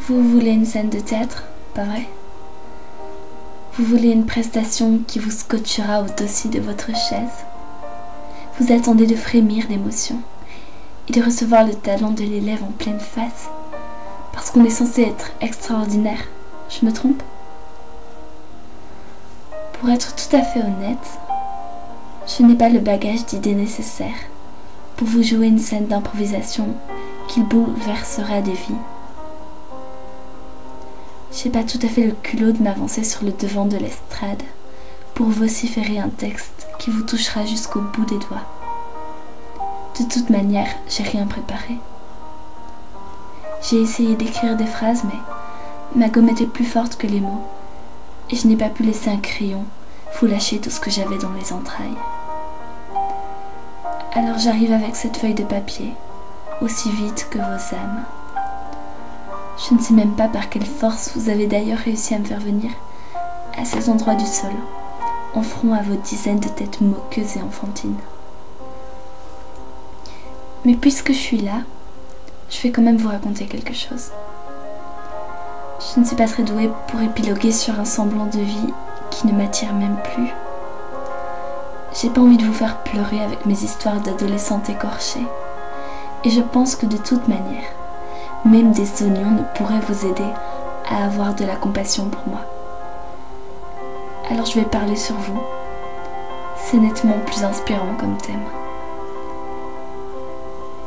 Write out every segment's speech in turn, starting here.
Vous voulez une scène de théâtre, pas vrai? Vous voulez une prestation qui vous scotchera au dossier de votre chaise. Vous attendez de frémir d'émotion et de recevoir le talent de l'élève en pleine face, parce qu'on est censé être extraordinaire. Je me trompe? Pour être tout à fait honnête, je n'ai pas le bagage d'idées nécessaires pour vous jouer une scène d'improvisation qui bouleversera des vies. J'ai pas tout à fait le culot de m'avancer sur le devant de l'estrade pour vociférer un texte qui vous touchera jusqu'au bout des doigts. De toute manière, j'ai rien préparé. J'ai essayé d'écrire des phrases, mais ma gomme était plus forte que les mots, et je n'ai pas pu laisser un crayon vous lâcher tout ce que j'avais dans les entrailles. Alors j'arrive avec cette feuille de papier, aussi vite que vos âmes. Je ne sais même pas par quelle force vous avez d'ailleurs réussi à me faire venir à cet endroit du sol, en front à vos dizaines de têtes moqueuses et enfantines. Mais puisque je suis là, je vais quand même vous raconter quelque chose. Je ne suis pas très douée pour épiloguer sur un semblant de vie qui ne m'attire même plus. J'ai pas envie de vous faire pleurer avec mes histoires d'adolescentes écorchées, et je pense que de toute manière, même des oignons ne pourraient vous aider à avoir de la compassion pour moi. Alors je vais parler sur vous. C'est nettement plus inspirant comme thème.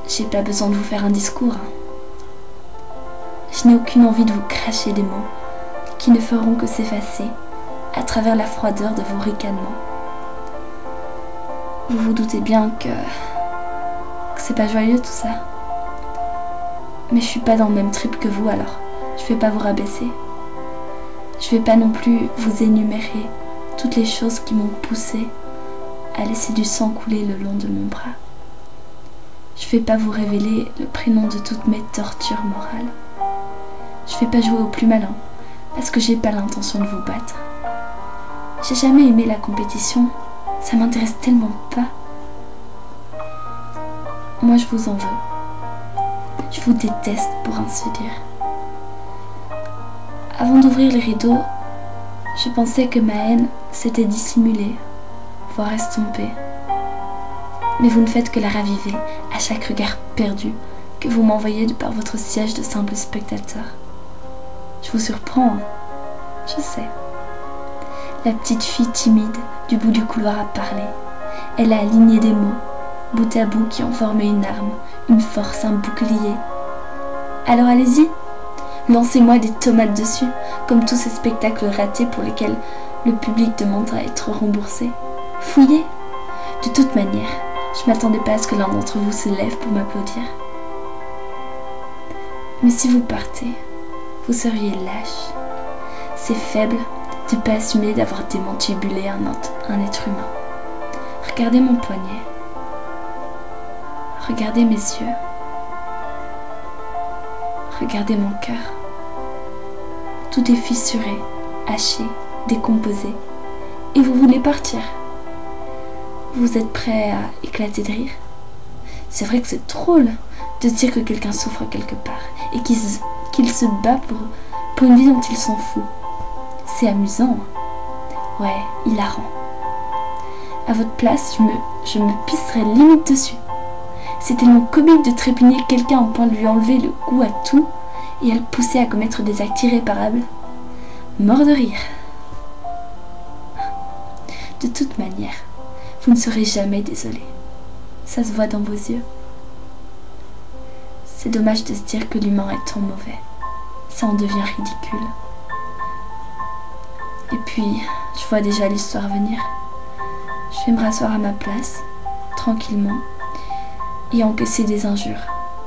J'ai pas besoin de vous faire un discours. Je n'ai aucune envie de vous cracher des mots qui ne feront que s'effacer à travers la froideur de vos ricanements. Vous vous doutez bien que c'est pas joyeux tout ça. Mais je suis pas dans le même trip que vous, alors je vais pas vous rabaisser. Je vais pas non plus vous énumérer toutes les choses qui m'ont poussé à laisser du sang couler le long de mon bras. Je vais pas vous révéler le prénom de toutes mes tortures morales. Je vais pas jouer au plus malin, parce que j'ai pas l'intention de vous battre. J'ai jamais aimé la compétition, ça m'intéresse tellement pas. Moi je vous en veux. Je vous déteste pour ainsi dire. Avant d'ouvrir les rideaux, je pensais que ma haine s'était dissimulée, voire estompée. Mais vous ne faites que la raviver à chaque regard perdu que vous m'envoyez de par votre siège de simple spectateur. Je vous surprends, hein, je sais. La petite fille timide du bout du couloir a parlé. Elle a aligné des mots, bout à bout, qui ont formé une arme, une force, un bouclier. Alors allez-y, lancez-moi des tomates dessus, comme tous ces spectacles ratés pour lesquels le public demande à être remboursé. Fouillez. De toute manière, je m'attendais pas à ce que l'un d'entre vous se lève pour m'applaudir. Mais si vous partez, vous seriez lâche. C'est faible de ne pas assumer d'avoir démantibulé un être humain. Regardez mon poignet. Regardez mes yeux. Regardez mon cœur. Tout est fissuré, haché, décomposé. Et vous voulez partir. Vous êtes prêt à éclater de rire? C'est vrai que c'est drôle de dire que quelqu'un souffre quelque part et qu'il se bat pour une vie dont il s'en fout. C'est amusant. Ouais, hilarant. À votre place, je me pisserais limite dessus. C'est tellement comique de trépigner quelqu'un au point de lui enlever le goût à tout et à le pousser à commettre des actes irréparables. Mort de rire. De toute manière, vous ne serez jamais désolé. Ça se voit dans vos yeux. C'est dommage de se dire que l'humain est tant mauvais. Ça en devient ridicule. Et puis, je vois déjà l'histoire venir. Je vais me rasseoir à ma place, tranquillement, et encaisser des injures,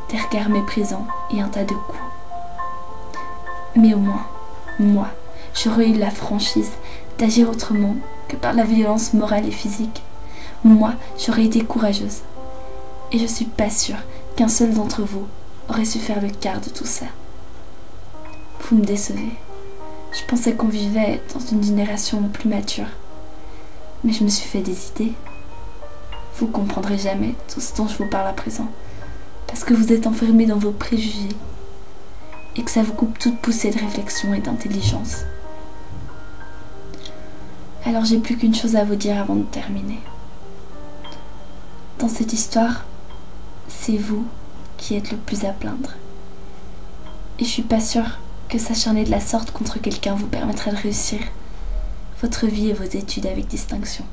des regards méprisants et un tas de coups. Mais au moins, moi, j'aurais eu la franchise d'agir autrement que par la violence morale et physique. Moi, j'aurais été courageuse. Et je suis pas sûre qu'un seul d'entre vous aurait su faire le quart de tout ça. Vous me décevez. Je pensais qu'on vivait dans une génération plus mature. Mais je me suis fait des idées. Vous comprendrez jamais tout ce dont je vous parle à présent, parce que vous êtes enfermés dans vos préjugés. et que ça vous coupe toute poussée de réflexion et d'intelligence. Alors j'ai plus qu'une chose à vous dire avant de terminer. Dans cette histoire, c'est vous qui êtes le plus à plaindre. Et je suis pas sûre que s'acharner de la sorte contre quelqu'un vous permettra de réussir votre vie et vos études avec distinction.